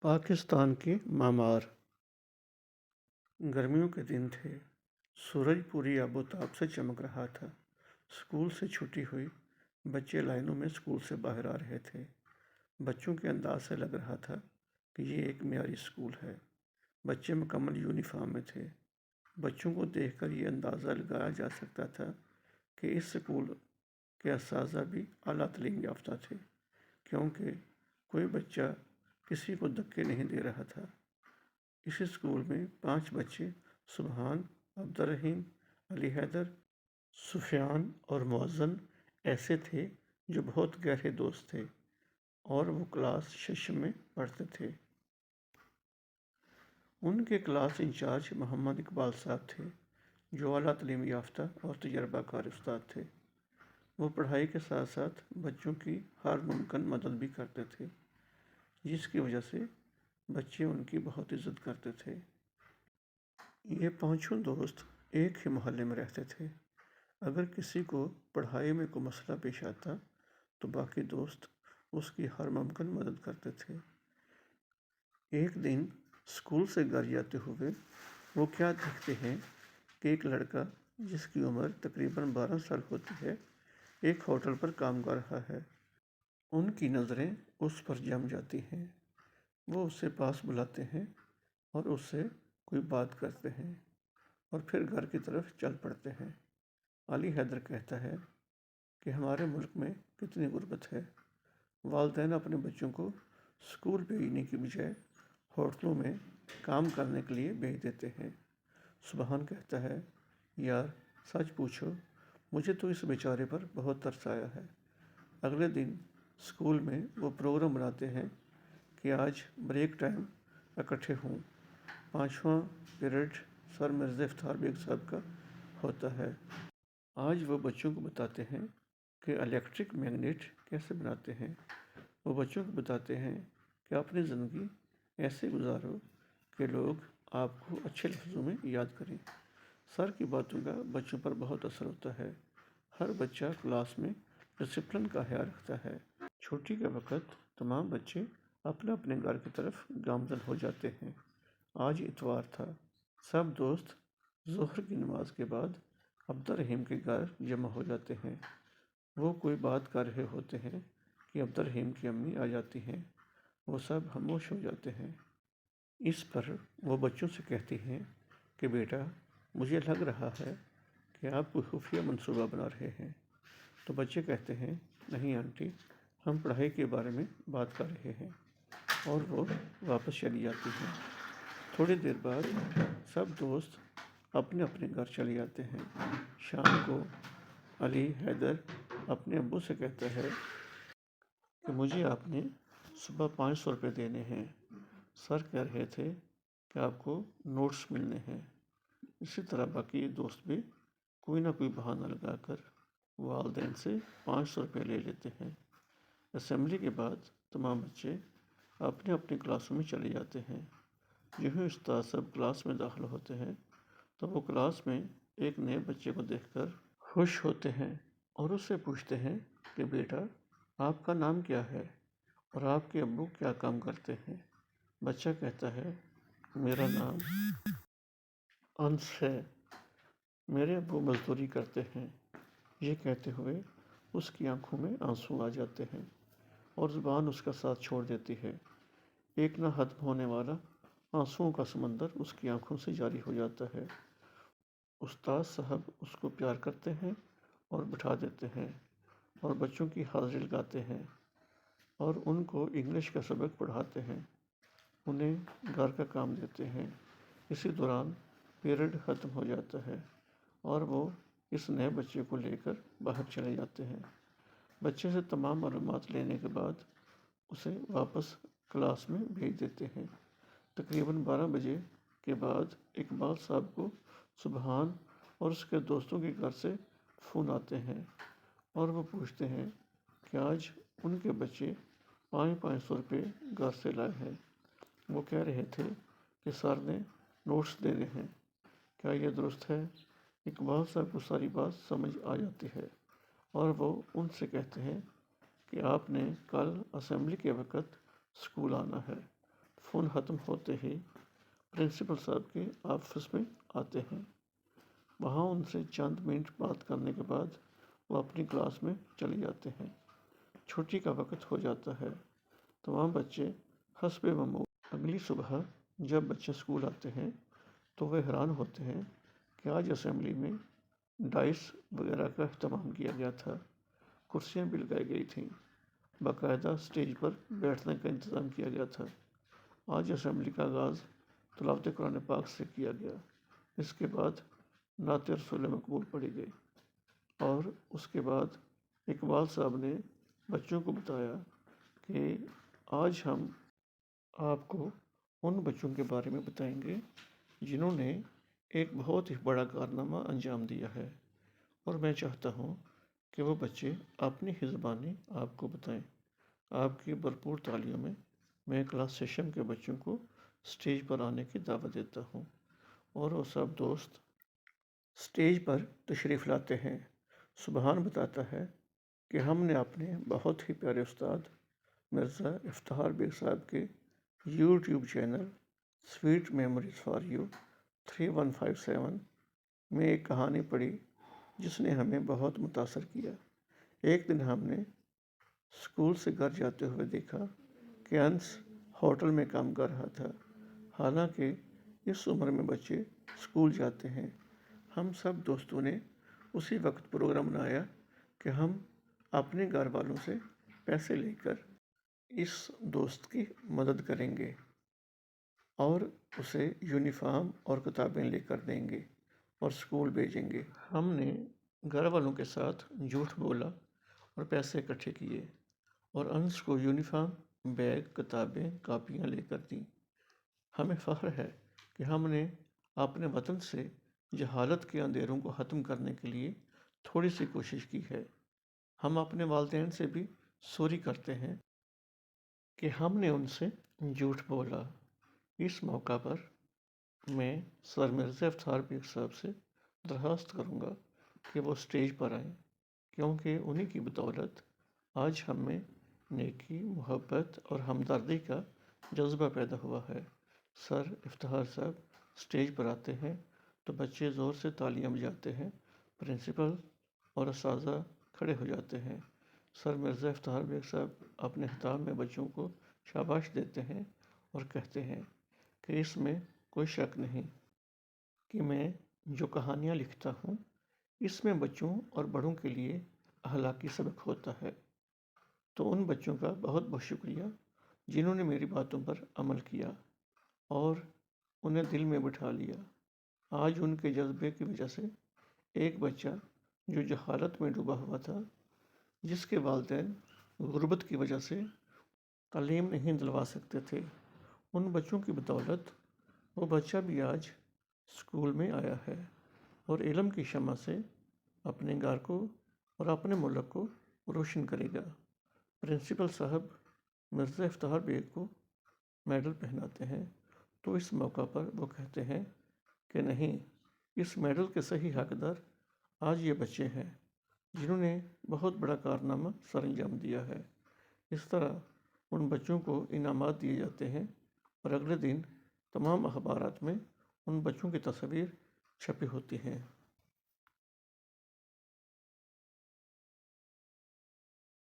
پاکستان کے معمار۔ گرمیوں کے دن تھے، سورج پوری آب و تاب سے چمک رہا تھا۔ اسکول سے چھٹی ہوئی، بچے لائنوں میں اسکول سے باہر آ رہے تھے۔ بچوں کے انداز سے لگ رہا تھا کہ یہ ایک معیاری اسکول ہے۔ بچے مکمل یونیفارم میں تھے۔ بچوں کو دیکھ کر یہ اندازہ لگایا جا سکتا تھا کہ اس اسکول کے اساتذہ بھی اعلیٰ تعلیم یافتہ تھے، کیونکہ کوئی بچہ کسی کو دھکے نہیں دے رہا تھا۔ اس اسکول میں 5 بچے سبحان، عبدالرحیم، علی حیدر، سفیان اور معزن ایسے تھے جو بہت گہرے دوست تھے اور وہ کلاس 6 میں پڑھتے تھے۔ ان کے کلاس انچارج محمد اقبال صاحب تھے، جو اعلیٰ تعلیم یافتہ اور تجربہ کار استاد تھے۔ وہ پڑھائی کے ساتھ ساتھ بچوں کی ہر ممکن مدد بھی کرتے تھے، جس کی وجہ سے بچے ان کی بہت عزت کرتے تھے۔ یہ 5 دوست ایک ہی محلے میں رہتے تھے۔ اگر کسی کو پڑھائی میں کوئی مسئلہ پیش آتا تو باقی دوست اس کی ہر ممکن مدد کرتے تھے۔ ایک دن اسکول سے گھر جاتے ہوئے وہ کیا دیکھتے ہیں کہ ایک لڑکا جس کی عمر تقریباً 12 سال ہوتی ہے، ایک ہوٹل پر کام کر رہا ہے۔ ان کی نظریں اس پر جم جاتی ہیں۔ وہ اسے پاس بلاتے ہیں اور اس سے کوئی بات کرتے ہیں اور پھر گھر کی طرف چل پڑتے ہیں۔ علی حیدر کہتا ہے کہ ہمارے ملک میں کتنی غربت ہے۔ والدین اپنے بچوں کو اسکول بھیجنے کی بجائے ہوٹلوں میں کام کرنے کے لیے بھیج دیتے ہیں۔ سبحان کہتا ہے، یار سچ پوچھو، مجھے تو اس بیچارے پر بہت ترس آیا ہے۔ اگلے دن اسکول میں وہ پروگرام بناتے ہیں کہ آج بریک ٹائم اکٹھے ہوں۔ 5واں پیریڈ سر مرزا افطار بیگ صاحب کا ہوتا ہے۔ آج وہ بچوں کو بتاتے ہیں کہ الیکٹرک میگنیٹ کیسے بناتے ہیں۔ وہ بچوں کو بتاتے ہیں کہ اپنی زندگی ایسے گزارو کہ لوگ آپ کو اچھے لفظوں میں یاد کریں۔ سر کی باتوں کا بچوں پر بہت اثر ہوتا ہے۔ ہر بچہ کلاس میں ڈسپلن کا خیال رکھتا ہے۔ چھٹی کے وقت تمام بچے اپنے اپنے گھر کی طرف گامزن ہو جاتے ہیں۔ آج اتوار تھا۔ سب دوست ظہر کی نماز کے بعد عبدالرحیم کے گھر جمع ہو جاتے ہیں۔ وہ کوئی بات کر رہے ہوتے ہیں کہ عبدالرحیم کی امی آ جاتی ہیں۔ وہ سب خاموش ہو جاتے ہیں۔ اس پر وہ بچوں سے کہتی ہیں کہ بیٹا، مجھے لگ رہا ہے کہ آپ کوئی خفیہ منصوبہ بنا رہے ہیں۔ تو بچے کہتے ہیں، نہیں آنٹی، ہم پڑھائی کے بارے میں بات کر رہے ہیں، اور وہ واپس چلی جاتی ہیں۔ تھوڑی دیر بعد سب دوست اپنے اپنے گھر چلے جاتے ہیں۔ شام کو علی حیدر اپنے ابو سے کہتا ہے کہ مجھے آپ نے صبح 500 روپے دینے ہیں۔ سر کہہ رہے تھے کہ آپ کو نوٹس ملنے ہیں۔ اسی طرح باقی دوست بھی کوئی نہ کوئی بہانہ لگا کر والدین سے 500 روپے لے لیتے ہیں۔ اسمبلی کے بعد تمام بچے اپنے اپنے کلاسوں میں چلے جاتے ہیں۔ جو ہی استاد صاحب کلاس میں داخل ہوتے ہیں تو وہ کلاس میں ایک نئے بچے کو دیکھ کر خوش ہوتے ہیں اور اس سے پوچھتے ہیں کہ بیٹا، آپ کا نام کیا ہے اور آپ کے ابو کیا کام کرتے ہیں؟ بچہ کہتا ہے، میرا نام انس ہے، میرے ابو مزدوری کرتے ہیں۔ یہ کہتے ہوئے اس کی آنکھوں میں آنسو آ جاتے ہیں اور زبان اس کا ساتھ چھوڑ دیتی ہے۔ ایک نہ ختم ہونے والا آنسوؤں کا سمندر اس کی آنکھوں سے جاری ہو جاتا ہے۔ استاد صاحب اس کو پیار کرتے ہیں اور بٹھا دیتے ہیں اور بچوں کی حاضری لگاتے ہیں اور ان کو انگلش کا سبق پڑھاتے ہیں، انہیں گھر کا کام دیتے ہیں۔ اسی دوران پیریڈ ختم ہو جاتا ہے اور وہ اس نئے بچے کو لے کر باہر چلے جاتے ہیں۔ بچے سے تمام معلومات لینے کے بعد اسے واپس کلاس میں بھیج دیتے ہیں۔ تقریباً 12 بجے کے بعد اقبال صاحب کو سبحان اور اس کے دوستوں کے گھر سے فون آتے ہیں اور وہ پوچھتے ہیں کہ آج ان کے بچے 500 روپے گھر سے لائے ہیں۔ وہ کہہ رہے تھے کہ سر نے نوٹس دینے ہیں، کیا یہ درست ہے؟ اقبال صاحب کو ساری بات سمجھ آ جاتی ہے اور وہ ان سے کہتے ہیں کہ آپ نے کل اسمبلی کے وقت اسکول آنا ہے۔ فون ختم ہوتے ہی پرنسپل صاحب کے آفس میں آتے ہیں۔ وہاں ان سے چند منٹ بات کرنے کے بعد وہ اپنی کلاس میں چلے جاتے ہیں۔ چھٹی کا وقت ہو جاتا ہے۔ تمام بچے حسب معمول اگلی صبح جب بچے اسکول آتے ہیں تو وہ حیران ہوتے ہیں کہ آج اسمبلی میں ڈائس وغیرہ کا اہتمام کیا گیا تھا، کرسیاں بھی لگائی گئی تھیں، باقاعدہ اسٹیج پر بیٹھنے کا انتظام کیا گیا تھا۔ آج اسمبلی کا آغاز تلاوت قرآن پاک سے کیا گیا۔ اس کے بعد نعت رسول مقبول پڑھی گئی اور اس کے بعد اقبال صاحب نے بچوں کو بتایا کہ آج ہم آپ کو ان بچوں کے بارے میں بتائیں گے جنہوں نے ایک بہت ہی بڑا کارنامہ انجام دیا ہے، اور میں چاہتا ہوں کہ وہ بچے اپنی ہی زبانی آپ کو بتائیں۔ آپ کی بھرپور تعلیوں میں کلاس سیشن کے بچوں کو اسٹیج پر آنے کی دعوت دیتا ہوں، اور وہ سب دوست اسٹیج پر تشریف لاتے ہیں۔ سبحان بتاتا ہے کہ ہم نے اپنے بہت ہی پیارے استاد مرزا افتخار بیگ صاحب کے YouTube channel Sweet Memories for You 3157 میں ایک کہانی پڑھی جس نے ہمیں بہت متاثر کیا۔ ایک دن ہم نے اسکول سے گھر جاتے ہوئے دیکھا کہ انس ہوٹل میں کام کر رہا تھا، حالانکہ اس عمر میں بچے اسکول جاتے ہیں۔ ہم سب دوستوں نے اسی وقت پروگرام بنایا کہ ہم اپنے گھر والوں سے پیسے لے کر اس دوست کی مدد کریں گے اور اسے یونیفارم اور کتابیں لے کر دیں گے اور اسکول بھیجیں گے۔ ہم نے گھر والوں کے ساتھ جھوٹ بولا اور پیسے اکٹھے کیے اور انس کو یونیفارم، بیگ، کتابیں، کاپیاں لے کر دیں۔ ہمیں فخر ہے کہ ہم نے اپنے وطن سے جہالت کے اندھیروں کو ختم کرنے کے لیے تھوڑی سی کوشش کی ہے۔ ہم اپنے والدین سے بھی سوری کرتے ہیں کہ ہم نے ان سے جھوٹ بولا۔ اس موقع پر میں سر مرزا افتخار بیگ صاحب سے درخواست کروں گا کہ وہ اسٹیج پر آئیں، کیونکہ انہی کی بدولت آج ہم میں نیکی، محبت اور ہمدردی کا جذبہ پیدا ہوا ہے۔ سر افتخار صاحب اسٹیج پر آتے ہیں تو بچے زور سے تالیاں بجاتے ہیں، پرنسپل اور اساتذہ کھڑے ہو جاتے ہیں۔ سر مرزا افتخار بیگ صاحب اپنے خطاب میں بچوں کو شاباش دیتے ہیں اور کہتے ہیں کہ اس میں کوئی شک نہیں کہ میں جو کہانیاں لکھتا ہوں اس میں بچوں اور بڑوں کے لیے اخلاقی سبق ہوتا ہے۔ تو ان بچوں کا بہت بہت شکریہ جنہوں نے میری باتوں پر عمل کیا اور انہیں دل میں بٹھا لیا۔ آج ان کے جذبے کی وجہ سے ایک بچہ جو جہالت میں ڈوبا ہوا تھا، جس کے والدین غربت کی وجہ سے تعلیم نہیں دلوا سکتے تھے، ان بچوں کی بدولت وہ بچہ بھی آج اسکول میں آیا ہے اور علم کی شمع سے اپنے گھر کو اور اپنے ملک کو روشن کرے گا۔ پرنسپل صاحب مرزا افتخار بیگ کو میڈل پہناتے ہیں تو اس موقع پر وہ کہتے ہیں کہ نہیں، اس میڈل کے صحیح حقدار آج یہ بچے ہیں جنہوں نے بہت بڑا کارنامہ سر انجام دیا ہے۔ اس طرح ان بچوں کو انعامات دیے جاتے ہیں اور اگلے دن تمام اخبارات میں ان بچوں کی تصاویر چھپی ہوتی ہیں۔